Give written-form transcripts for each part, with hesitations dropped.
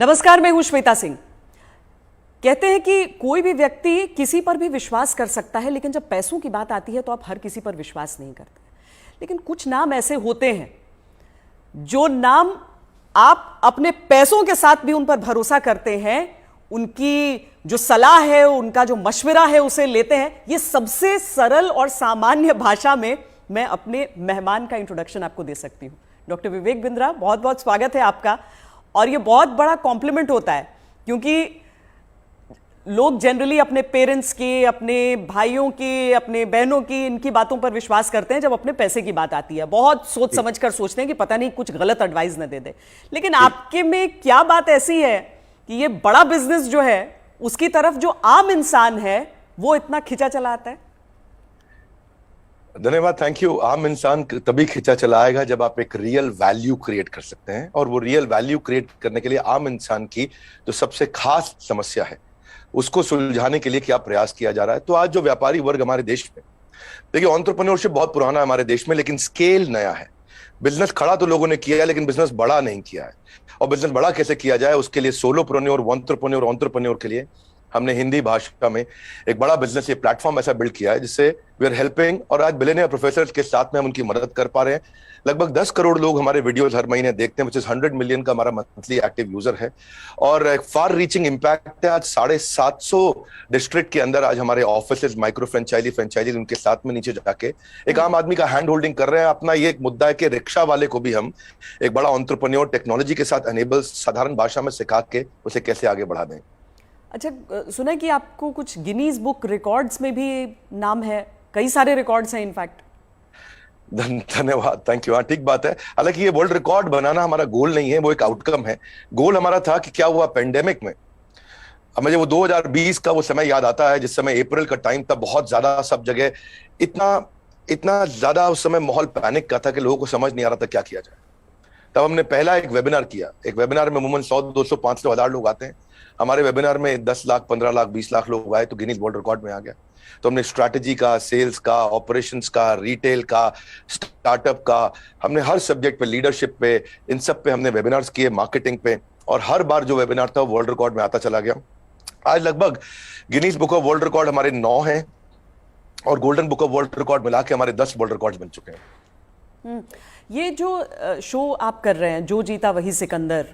नमस्कार, मैं हूं श्वेता सिंह। कहते हैं कि कोई भी व्यक्ति किसी पर भी विश्वास कर सकता है, लेकिन जब पैसों की बात आती है तो आप हर किसी पर विश्वास नहीं करते। लेकिन कुछ नाम ऐसे होते हैं जो नाम आप अपने पैसों के साथ भी उन पर भरोसा करते हैं, उनकी जो सलाह है, उनका जो मशवरा है उसे लेते हैं। ये सबसे सरल और सामान्य भाषा में मैं अपने मेहमान का इंट्रोडक्शन आपको दे सकती हूं। डॉक्टर विवेक बिंद्रा, बहुत बहुत स्वागत है आपका। और ये बहुत बड़ा कॉम्प्लीमेंट होता है क्योंकि लोग जनरली अपने पेरेंट्स की, अपने भाइयों की, अपने बहनों की, इनकी बातों पर विश्वास करते हैं जब अपने पैसे की बात आती है। बहुत सोच समझ कर सोचते हैं कि पता नहीं कुछ गलत एडवाइस न दे दे। लेकिन आपके में क्या बात ऐसी है कि ये बड़ा बिजनेस जो है उसकी तरफ जो आम इंसान है वो इतना खिंचा चला आता है? धन्यवाद, थैंक यू। आम इंसान तभी खिंचा चला आएगा जब आप एक रियल वैल्यू क्रिएट कर सकते हैं, और वो रियल वैल्यू क्रिएट करने के लिए आम इंसान की जो सबसे खास समस्या है उसको सुलझाने के लिए क्या प्रयास किया जा रहा है। तो आज जो व्यापारी वर्ग हमारे देश में, देखिए, एंटरप्रेन्योरशिप बहुत पुराना है हमारे देश में, लेकिन स्केल नया है। बिजनेस खड़ा तो लोगों ने किया है, लेकिन बिजनेस बड़ा नहीं किया है। और बिजनेस बड़ा कैसे किया जाए, उसके लिए सोलोप्रेन्योर, एंटरप्रेन्योर के लिए हमने हिंदी भाषा में एक बड़ा बिजनेस, ये प्लेटफॉर्म ऐसा बिल्ड किया है जिससे वी आर हेल्पिंग, और आज बिलियनियर प्रोफेसर के साथ में हम उनकी मदद कर पा रहे हैं। लगभग 10 करोड़ लोग हमारे वीडियोस हर महीने देखते हैं, विच इज 100 मिलियन का हमारा मंथली एक्टिव यूजर है, और एक फार रीचिंग इम्पैक्ट है। आज 750 डिस्ट्रिक्ट के अंदर आज हमारे ऑफिस, माइक्रो फ्रेंचाइजी उनके साथ में नीचे जाके एक आम आदमी का हैंड होल्डिंग कर रहे हैं। अपना ये एक मुद्दा है कि रिक्शा वाले को भी हम एक बड़ा एंटरप्रेन्योर टेक्नोलॉजी के साथ एनेबल, साधारण भाषा में सिखा के उसे कैसे आगे बढ़ा दें। अच्छा, सुना है कि आपको कुछ गिनीज बुक रिकॉर्ड्स में भी नाम है, कई सारे रिकॉर्ड्स हैं इनफैक्ट। धन्यवाद, थैंक यू। हाँ, ठीक बात है। हालांकि ये वर्ल्ड रिकॉर्ड बनाना हमारा गोल नहीं है, वो एक आउटकम है। गोल हमारा था कि क्या हुआ पेंडेमिक में। अब मुझे वो 2020 का वो समय याद आता है जिस समय अप्रैल का टाइम था, बहुत ज्यादा सब जगह इतना ज्यादा उस समय माहौल पैनिक का था कि लोगों को समझ नहीं आ रहा था क्या किया जाए। तब हमने पहला एक वेबिनार किया। एक वेबिनार में अमूमन 100, 200, 500, 1000 लोग आते हैं। हमारे वेबिनार में 10 लाख, 15 लाख, 20 लाख लोग आए तो गिनीज वर्ल्ड रिकॉर्ड में आ गया। तो हमने स्ट्रैटेजी का, सेल्स का, ऑपरेशंस का, रिटेल का, स्टार्टअप का, हमने हर सब्जेक्ट पे, लीडरशिप पे, इन सब पे हमने वेबिनार्स किए, मार्केटिंग पे, और हर बार जो वेबिनार था वर्ल्ड रिकॉर्ड में आता चला गया। आज लगभग Guinness book of world record हमारे 9 हैं, और golden book of world record मिला के हमारे 10 वर्ल्ड रिकॉर्ड बन चुके हैं। ये जो शो आप कर रहे हैं, जो जीता वही Sikandar,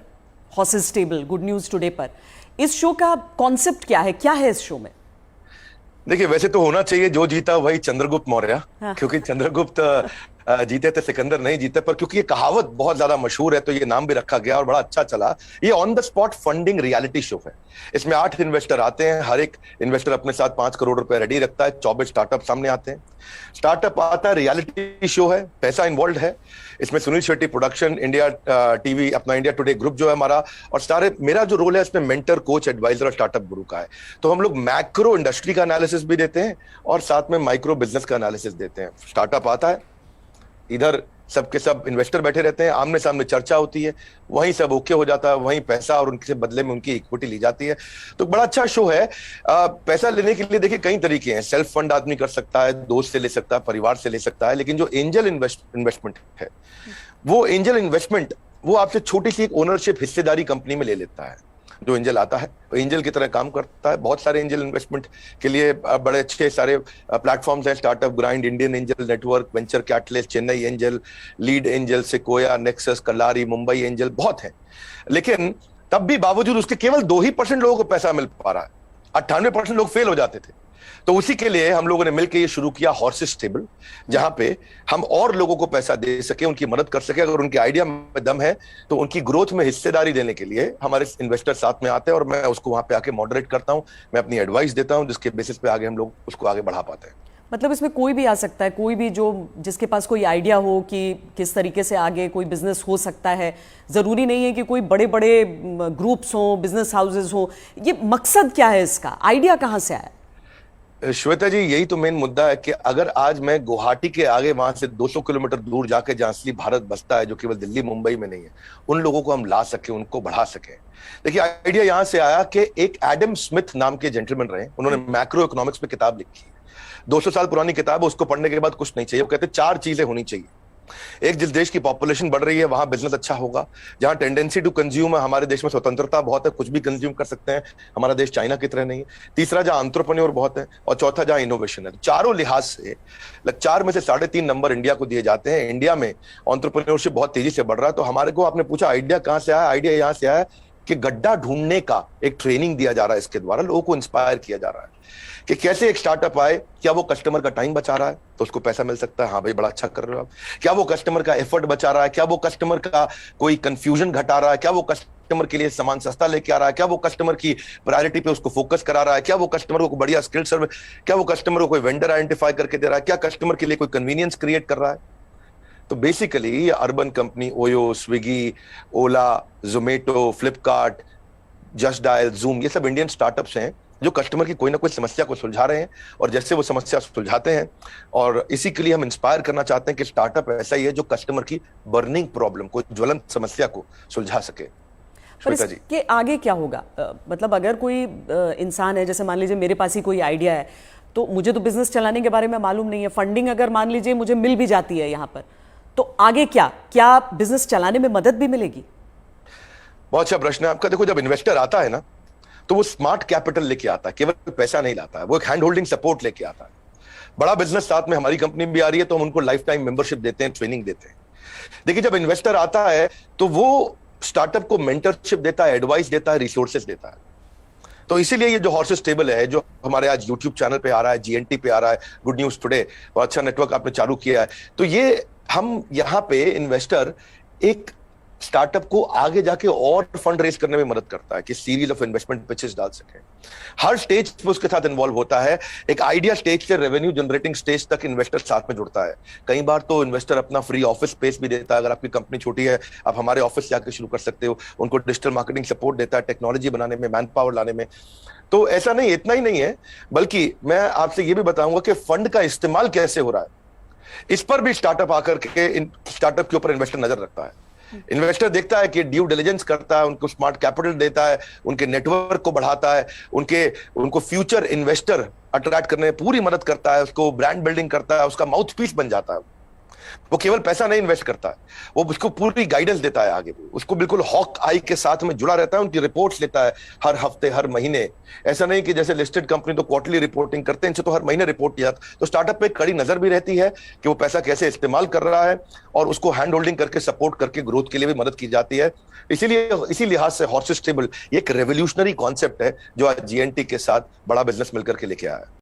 horses table, good news today पर, इस शो का कॉन्सेप्ट क्या है, क्या है इस शो में? देखिए, वैसे तो होना चाहिए जो जीता वही चंद्रगुप्त मौर्य। हाँ। क्योंकि चंद्रगुप्त जीते थे, सिकंदर नहीं जीते, पर क्योंकि ये कहावत बहुत ज्यादा मशहूर है तो ये नाम भी रखा गया और बड़ा अच्छा चला। ये on the spot funding reality show है। इसमें 8 इन्वेस्टर आते हैं, हर एक इन्वेस्टर अपने साथ 5 करोड़ रुपए रेडी रखता है। 24 स्टार्टअप सामने आते हैं। स्टार्टअप आता है, रियलिटी शो है, पैसा इन्वॉल्व है। इसमें Sunil Shetty production, India TV, अपना इंडिया टुडे ग्रुप जो है हमारा, और सारे, मेरा जो रोल है इसमें मेंटर, कोच, एडवाइजर और स्टार्टअप गुरु का है। तो हम लोग मैक्रो इंडस्ट्री का एनालिसिस भी देते हैं और साथ में माइक्रो बिजनेस का एनालिसिस देते हैं। स्टार्टअप आता है, इधर सबके सब इन्वेस्टर बैठे रहते हैं, आमने सामने चर्चा होती है, वहीं सब ओके हो जाता है, वहीं पैसा और उनके बदले में उनकी इक्विटी ली जाती है। तो बड़ा अच्छा शो है। पैसा लेने के लिए देखिए कई तरीके हैं। सेल्फ फंड आदमी कर सकता है, दोस्त से ले सकता है, परिवार से ले सकता है, लेकिन जो एंजल इन्वेस्टमेंट है, वो एंजल इन्वेस्टमेंट वो आपसे छोटी सी एक ओनरशिप, हिस्सेदारी कंपनी में ले लेता है। जो एंजल आता है वो एंजल की तरह काम करता है। बहुत सारे एंजल इन्वेस्टमेंट के लिए बड़े अच्छे सारे प्लेटफॉर्म्स हैं। Startup Grind, Indian Angel Network, Venture Catalyst, Chennai Angel, Lead Angel, Sequoia, Nexus, Kalaari, Mumbai Angel, बहुत हैं। लेकिन तब भी बावजूद उसके केवल 2% लोगों को पैसा मिल पा रहा है। 98% लोग फेल हो जाते थे। तो उसी के लिए हम लोगों ने मिलकर ये शुरू किया हॉर्सेस टेबल, जहां पे हम और लोगों को पैसा दे सके, उनकी मदद कर सके। अगर उनके आइडिया में दम है तो उनकी ग्रोथ में हिस्सेदारी देने के लिए हमारे इन्वेस्टर साथ में आते हैं, और मैं उसको वहां पे आके मॉडरेट करता हूं, मैं अपनी एडवाइस देता हूं, जिसके बेसिस पे आगे हम लोग उसको आगे बढ़ा पाते हैं। मतलब इसमें कोई भी आ सकता है, कोई भी जो जिसके पास कोई आइडिया हो कि किस तरीके से आगे कोई बिजनेस हो सकता है। जरूरी नहीं है कि कोई बड़े बड़े ग्रुप्स हो, बिजनेस हाउसेस हो। ये मकसद क्या है इसका, आइडिया कहां से आया? श्वेता जी, यही तो मेन मुद्दा है कि अगर आज मैं गुवाहाटी के आगे वहां से 200 किलोमीटर दूर जाके, जहां असली भारत बसता है, जो केवल दिल्ली मुंबई में नहीं है, उन लोगों को हम ला सके, उनको बढ़ा सके। देखिए, आइडिया यहां से आया कि एक एडम स्मिथ नाम के जेंटलमैन रहे, उन्होंने मैक्रो इकोनॉमिक्स में किताब लिखी है। 200 साल पुरानी किताब है, उसको पढ़ने के बाद कुछ नहीं चाहिए। वो कहते 4 चीजें होनी चाहिए। एक, जिस देश की पॉपुलेशन बढ़ रही है वहां बिजनेस अच्छा होगा। जहां टेंडेंसी टू कंज्यूम है, हमारे देश में स्वतंत्रता बहुत है, कुछ भी कंज्यूम कर सकते हैं, हमारा देश चाइना की तरह नहीं है। तीसरा, जहां एंटरप्रेन्योर बहुत है, और चौथा, जहां इनोवेशन है। चारों लिहाज से 4 में से 3.5 नंबर इंडिया को दिए जाते हैं। इंडिया में एंटरप्रेन्योरशिप बहुत तेजी से बढ़ रहा है। तो हमारे को, आपने पूछा आइडिया कहां से आया, आइडिया यहां से आया कि गड्ढा ढूंढने का एक ट्रेनिंग दिया जा रहा है। इसके द्वारा लोगों को इंस्पायर किया जा रहा है कि कैसे एक स्टार्टअप आए, क्या वो कस्टमर का टाइम बचा रहा है तो उसको पैसा मिल सकता है, हाँ भाई बड़ा अच्छा कर रहे हो आप। क्या वो कस्टमर का एफर्ट बचा रहा है, क्या वो कस्टमर का कोई कंफ्यूजन घटा रहा है, क्या वो कस्टमर के लिए सामान सस्ता लेके आ रहा है, क्या वो कस्टमर की प्रायोरिटी पे उसको फोकस करा रहा है, क्या वो कस्टमर को बढ़िया स्किल सर्विस, क्या वो कस्टमर को कोई वेंडर आइडेंटिफाई करके दे रहा है, क्या कस्टमर के लिए कोई कन्वीनियंस क्रिएट कर रहा है। तो बेसिकली ये अर्बन कंपनी, ओयो, स्विगी, ओला, जोमेटो, फ्लिपकार्ट, जस्ट डायल, जूम, ये सब इंडियन स्टार्टअप्स हैं जो कस्टमर की कोई ना कोई समस्या को सुलझा रहे हैं। और जैसे वो समस्या सुलझाते हैं, और इसी के लिए हम इंस्पायर करना चाहते हैं कि स्टार्टअप ऐसा ही है जो कस्टमर की बर्निंग प्रॉब्लम को, ज्वलंत समस्या को सुलझा सके। पर इसके आगे क्या होगा? मतलब अगर कोई इंसान है, जैसे मान लीजिए मेरे पास ही कोई आइडिया है, तो मुझे तो बिजनेस चलाने के बारे में मालूम नहीं है, फंडिंग अगर मान लीजिए मुझे मिल भी जाती है यहाँ पर, तो आगे क्या बिजनेस चलाने में मदद भी मिलेगी? बहुत अच्छा प्रश्न है आपका। देखो, जब इन्वेस्टर आता है ना, तो वो स्मार्ट कैपिटल लेके आता है, केवल पैसा नहीं लाता है, वो एक हैंड होल्डिंग सपोर्ट लेके आता है। बड़ा बिजनेस साथ में, हमारी कंपनी भी आ रही है तो हम उनको लाइफ टाइम मेंबरशिप देते हैं, ट्रेनिंग देते हैं। देखिए, जब इन्वेस्टर आता है तो वो स्टार्टअप को मेंटरशिप देता है, एडवाइस देता है, रिसोर्सेज देता है। तो इसीलिए ये जो हॉर्सेस टेबल है, जो हमारे आज यूट्यूब चैनल पे आ रहा है, जीएनटी पे आ रहा है, गुड न्यूज टुडे, और अच्छा नेटवर्क आपने चालू किया है, तो ये हम यहाँ पे इन्वेस्टर एक स्टार्टअप को आगे जाके और फंड रेज करने में मदद करता है कि सीरीज ऑफ इन्वेस्टमेंट पिचेस डाल सके। हर स्टेज पे उसके साथ इन्वॉल्व होता है। एक आइडिया स्टेज से रेवेन्यू जनरेटिंग स्टेज तक इन्वेस्टर साथ में जुड़ता है। कई बार तो इन्वेस्टर अपना फ्री ऑफिस स्पेस भी देता है। अगर आपकी कंपनी छोटी है, आप हमारे ऑफिस जाकर शुरू कर सकते हो। उनको डिजिटल मार्केटिंग सपोर्ट देता है, टेक्नोलॉजी बनाने में, मैन पावर लाने में। तो ऐसा नहीं, इतना ही नहीं है, बल्कि मैं आपसे ये भी बताऊंगा कि फंड का इस्तेमाल कैसे हो रहा है, इस पर भी स्टार्टअप आकर के स्टार्टअप के ऊपर इन्वेस्टर नजर रखता है। इन्वेस्टर देखता है कि ड्यू डिलिजेंस करता है, उनको स्मार्ट कैपिटल देता है, उनके नेटवर्क को बढ़ाता है, उनको फ्यूचर इन्वेस्टर अट्रैक्ट करने में पूरी मदद करता है, उसको ब्रांड बिल्डिंग करता है, उसका माउथ पीस बन जाता है। वो केवल पैसा नहीं इन्वेस्ट करता है, वो उसको पूरी गाइडेंस देता है आगे, उसको बिल्कुल हॉक आई के साथ में जुड़ा रहता है, उनकी रिपोर्ट्स लेता है हर हफ्ते, हर महीने। ऐसा नहीं कि जैसे लिस्टेड कंपनी तो क्वार्टरली रिपोर्टिंग करते हैं, इनसे तो हर महीने रिपोर्ट किया। तो स्टार्टअप पे कड़ी नजर भी रहती है कि वो पैसा कैसे इस्तेमाल कर रहा है, और उसको हैंड होल्डिंग करके सपोर्ट करके ग्रोथ के लिए भी मदद की जाती है। इसीलिए इसी लिहाज से हॉर्सेस टेबल एक रेवोल्यूशनरी कॉन्सेप्ट है जो आज जीएनटी के साथ बड़ा बिजनेस मिलकर के लेके आया है।